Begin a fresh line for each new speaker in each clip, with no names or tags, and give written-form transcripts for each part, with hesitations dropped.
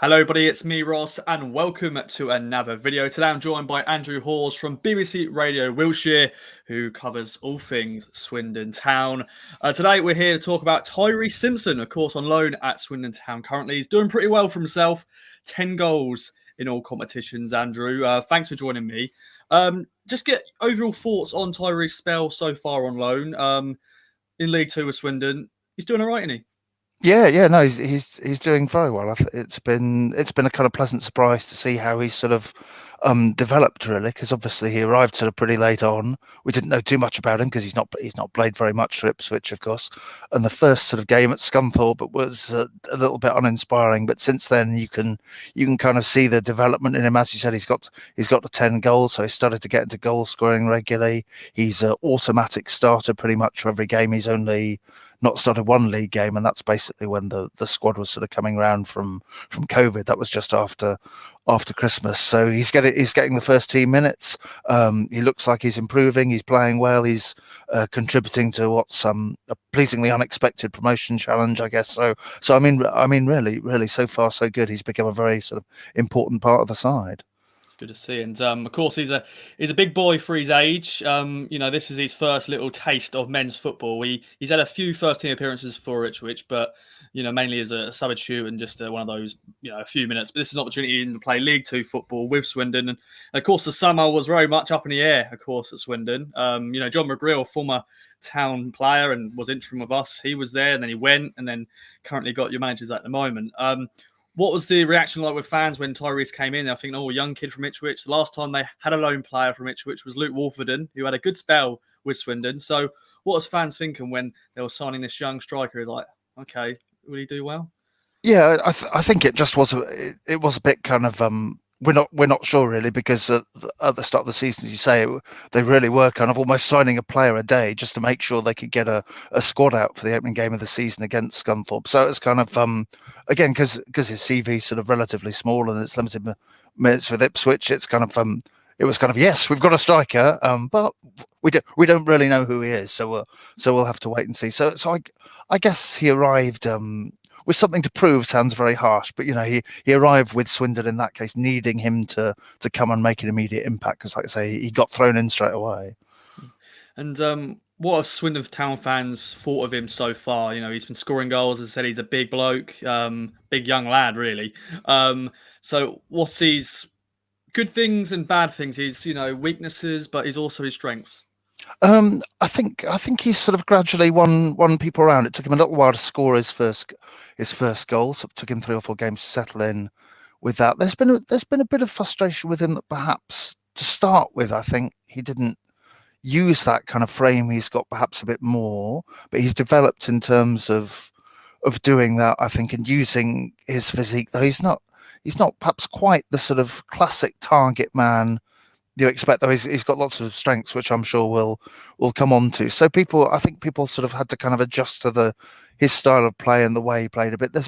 Hello, everybody. It's me, Ross, and welcome to another video. Today, I'm joined by Andrew Hawes from BBC Radio Wiltshire, who covers all things Swindon Town. Today, we're here to talk about Tyreece Simpson, of course, on loan at Swindon Town. Currently, he's doing pretty well for himself. 10 goals in all competitions. Andrew, thanks for joining me. Just get overall thoughts on Tyreece's spell so far on loan in League Two with Swindon. He's doing all right, isn't he?
Yeah, no, he's doing very well. It's been a kind of pleasant surprise to see how he's sort of developed, really, because obviously he arrived sort of pretty late on. We didn't know too much about him because he's not played very much for Ipswich, of course. And the first sort of game at Scunthorpe was a little bit uninspiring, but since then you can kind of see the development in him. As you said, he's got the 10 goals, so he started to get into goal scoring regularly. He's an automatic starter pretty much for every game. He's only not started one league game, and that's basically when the squad was sort of coming around from COVID. That was just after Christmas. So he's getting the first team minutes. He looks like he's improving. He's playing well. He's contributing to what's a pleasingly unexpected promotion challenge, I guess. So I mean, really, so far so good. He's become a very sort of important part of the side.
It's good to see, and of course he's a big boy for his age. This is his first little taste of men's football. He's had a few first team appearances for Ipswich, but mainly as a substitute and just one of those a few minutes. But this is an opportunity to play League Two football with Swindon, and of course the summer was very much up in the air. Of course at Swindon, John McGreal, former Town player and was interim with us, he was there, and then he went, and then currently got your managers at the moment. What was the reaction like with fans when Tyreece came in? I think, young kid from Ipswich. The last time they had a lone player from Ipswich was Luke Wolfenden, who had a good spell with Swindon. So what was fans thinking when they were signing this young striker? He's like, okay, will he do well?
Yeah, I think it just was it was a bit kind of we're not sure really, because at the start of the season, as you say, they really were kind of almost signing a player a day just to make sure they could get a squad out for the opening game of the season against Scunthorpe. So it's kind of again, because his CV is sort of relatively small and it's limited minutes with Ipswich. It's kind of it was kind of, yes, we've got a striker, but we don't really know who he is. So we'll have to wait and see. So I guess he arrived with something to prove. Sounds very harsh, but he arrived with Swindon in that case needing him to come and make an immediate impact, because, like I say, he got thrown in straight away.
And what have Swindon Town fans thought of him so far? He's been scoring goals. As I said, he's a big bloke, big young lad, really. So what's his good things and bad things? His weaknesses, but he's also his strengths.
I think he's sort of gradually won people around. It took him a little while to score his first goal, so it took him 3 or 4 games to settle in with that. There's been a bit of frustration with him that perhaps to start with, I think he didn't use that kind of frame. He's got perhaps a bit more, but he's developed in terms of doing that, I think, and using his physique. Though he's not perhaps quite the sort of classic target man you expect, though. He's got lots of strengths, which I'm sure we'll come on to. So I think people sort of had to kind of adjust to his style of play and the way he played a bit. There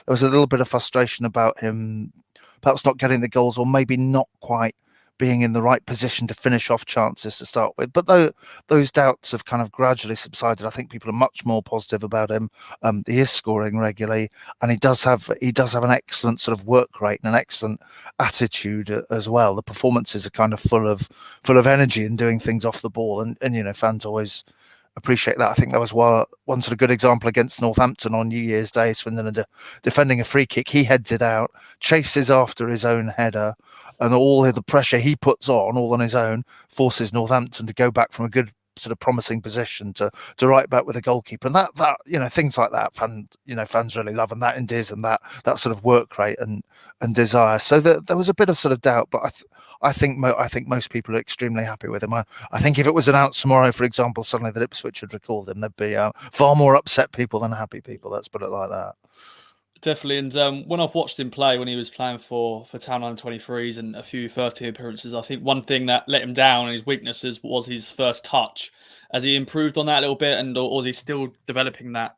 was a little bit of frustration about him perhaps not getting the goals, or maybe not quite being in the right position to finish off chances to start with. But those doubts have kind of gradually subsided. I think people are much more positive about him. He is scoring regularly, and he does have an excellent sort of work rate and an excellent attitude as well. The performances are kind of full of energy and doing things off the ball, and fans always appreciate that. I think there was one sort of good example against Northampton on New Year's Day. Swindon are defending a free kick. He heads it out, chases after his own header, and all the pressure he puts all on his own, forces Northampton to go back from a good sort of promising position to right back with the goalkeeper. And that things like that fans really love, and that endears them, that sort of work rate and desire. So there was a bit of sort of doubt, but I think most people are extremely happy with him. I think if it was announced tomorrow, for example, suddenly that Ipswich had recalled him, there'd be far more upset people than happy people. Let's put it like that.
Definitely, and when I've watched him play, when he was playing for Town under 23s and a few first team appearances, I think one thing that let him down and his weaknesses was his first touch. Has he improved on that a little bit, or is he still developing that?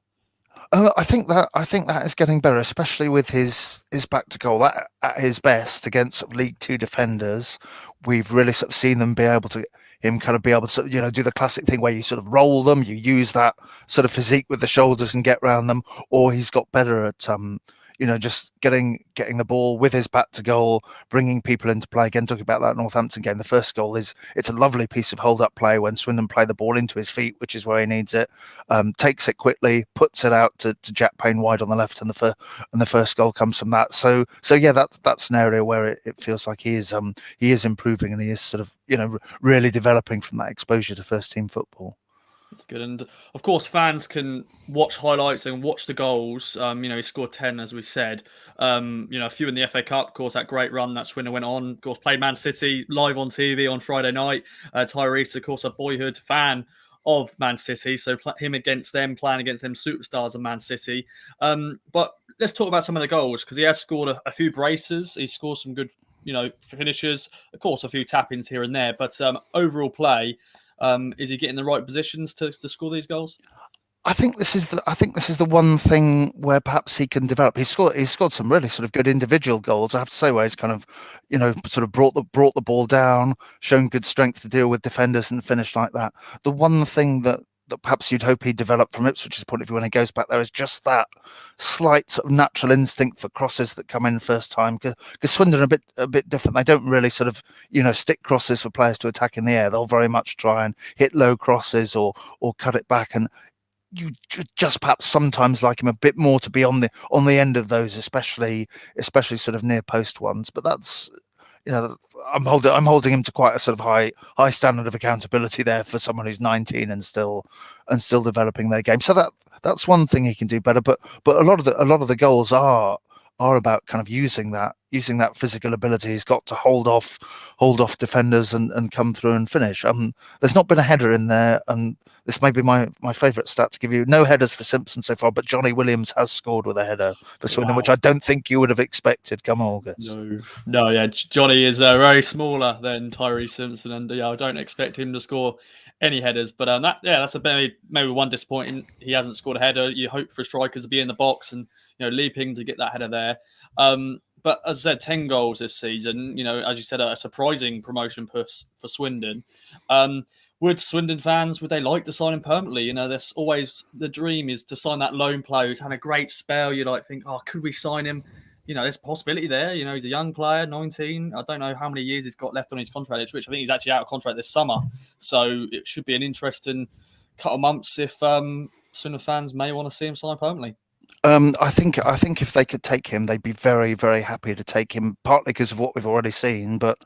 I think that is getting better, especially with his back to goal at his best against League Two defenders. We've really sort of seen them be able to do the classic thing where you sort of roll them, you use that sort of physique with the shoulders and get around them, or he's got better at just getting the ball with his back to goal, bringing people into play. Again, talking about that Northampton game, the first goal it's a lovely piece of hold-up play when Swindon play the ball into his feet, which is where he needs it. Takes it quickly, puts it out to Jack Payne wide on the left, and the first goal comes from that. So yeah, that's an area where it feels like he is improving, and he is sort of really developing from that exposure to first team football.
That's good. And of course, fans can watch highlights and watch the goals. He scored 10, as we said. A few in the FA Cup, of course, that great run that Swindon went on. Of course, played Man City live on TV on Friday night. Tyreece, of course, a boyhood fan of Man City. So him against them, playing against them superstars of Man City. But let's talk about some of the goals, because he has scored a few braces. He scored some good, finishes. Of course, a few tap-ins here and there. But overall play, is he getting the right positions to score these goals?
I think this is the one thing where perhaps he can develop. He's scored some really sort of good individual goals, I have to say, where he's kind of sort of brought the ball down, shown good strength to deal with defenders and finish like that. The one thing that perhaps you'd hope he'd develop from Ipswich's point of view when he goes back there is just that slight sort of natural instinct for crosses that come in first time, because Swindon are a bit different. They don't really sort of stick crosses for players to attack in the air. They'll very much try and hit low crosses or cut it back, and you just perhaps sometimes like him a bit more to be on the end of those, especially sort of near post ones. But that's I'm holding him to quite a sort of high standard of accountability there for someone who's 19 and still developing their game. So that's one thing he can do better. But a lot of the goals are about kind of using that physical ability. He's got to hold off defenders and come through and finish. There's not been a header in there, and this may be my favourite stat to give you. No headers for Simpson so far, but Johnny Williams has scored with a header for Swindon, which I don't think you would have expected come August.
No, yeah, Johnny is very smaller than Tyreece Simpson, and I don't expect him to score any headers. But that's maybe one disappointing. He hasn't scored a header. You hope for strikers to be in the box and leaping to get that header there. But as I said, 10 goals this season. As you said, a surprising promotion push for Swindon. Would Swindon fans, would they like to sign him permanently? There's always the dream is to sign that loan player who's had a great spell. You think, oh, could we sign him? There's a possibility there. He's a young player, 19. I don't know how many years he's got left on his contract, which I think he's actually out of contract this summer. So it should be an interesting couple of months if Swindon fans may want to see him sign permanently.
I think if they could take him, they'd be very, very happy to take him, partly because of what we've already seen, but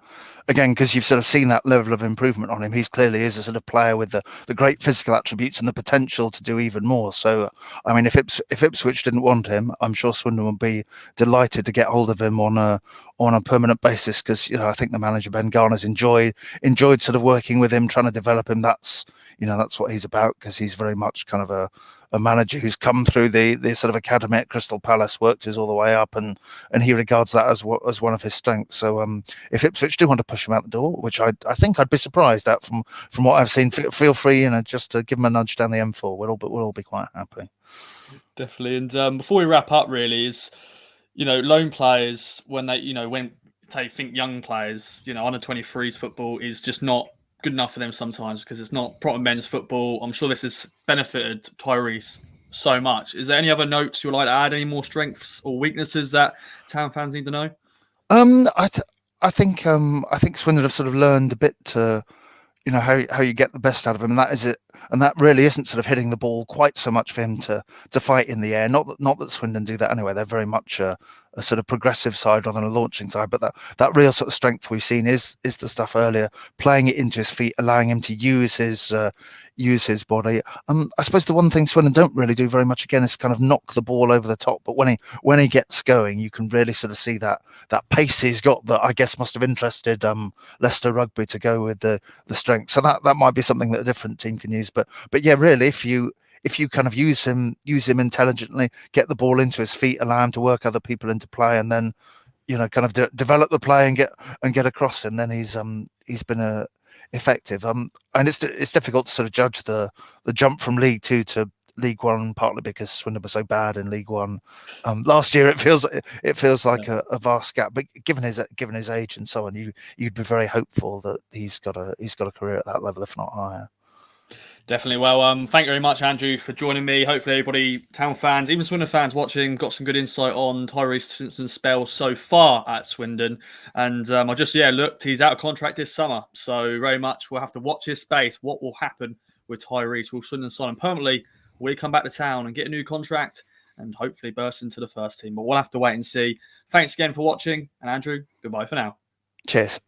again, because you've sort of seen that level of improvement on him. He clearly is a sort of player with the great physical attributes and the potential to do even more. So, I mean, if Ipswich didn't want him, I'm sure Swindon would be delighted to get hold of him on a permanent basis, because I think the manager Ben Garner's enjoyed sort of working with him, trying to develop him. That's what he's about, because he's very much kind of a manager who's come through the sort of academy at Crystal Palace, worked his all the way up, and he regards that as one of his strengths. So if Ipswich do want to push him out the door, which I think I'd be surprised at from what I've seen, feel free, just to give him a nudge down the M4. We'll all be quite happy.
Definitely. And before we wrap up, really, is loan players, when they think young players, under 23s football is just not good enough for them sometimes, because it's not proper men's football. I'm sure this has benefited Tyreece so much. Is there any other notes you would like to add? Any more strengths or weaknesses that Town fans need to know?
I think Swindon have sort of learned a bit to how you get the best out of him, and that is it. And that really isn't sort of hitting the ball quite so much for him to fight in the air. Not that Swindon do that anyway. They're very much a sort of progressive side rather than a launching side. But that real sort of strength we've seen is the stuff earlier, playing it into his feet, allowing him to use his body. I suppose the one thing Swindon don't really do very much again is kind of knock the ball over the top. But when he gets going, you can really sort of see that pace he's got that I guess must have interested Leicester Rugby to go with the strength. So that might be something that a different team can use. But yeah, really, if you kind of use him intelligently, get the ball into his feet, allow him to work other people into play, and then kind of develop the play and get across him, then he's been effective. And it's difficult to sort of judge the jump from League Two to League One, partly because Swindon was so bad in League One last year. It feels like a vast gap. But given his age and so on, you'd be very hopeful that he's got a career at that level, if not higher.
Definitely. Well, thank you very much, Andrew, for joining me. Hopefully, everybody, Town fans, even Swindon fans watching, got some good insight on Tyreece Simpson's spell so far at Swindon. And I just, looked, he's out of contract this summer. So, very much we'll have to watch his space. What will happen with Tyreece? Will Swindon sign him permanently? Will he come back to town and get a new contract and hopefully burst into the first team? But we'll have to wait and see. Thanks again for watching. And Andrew, goodbye for now.
Cheers.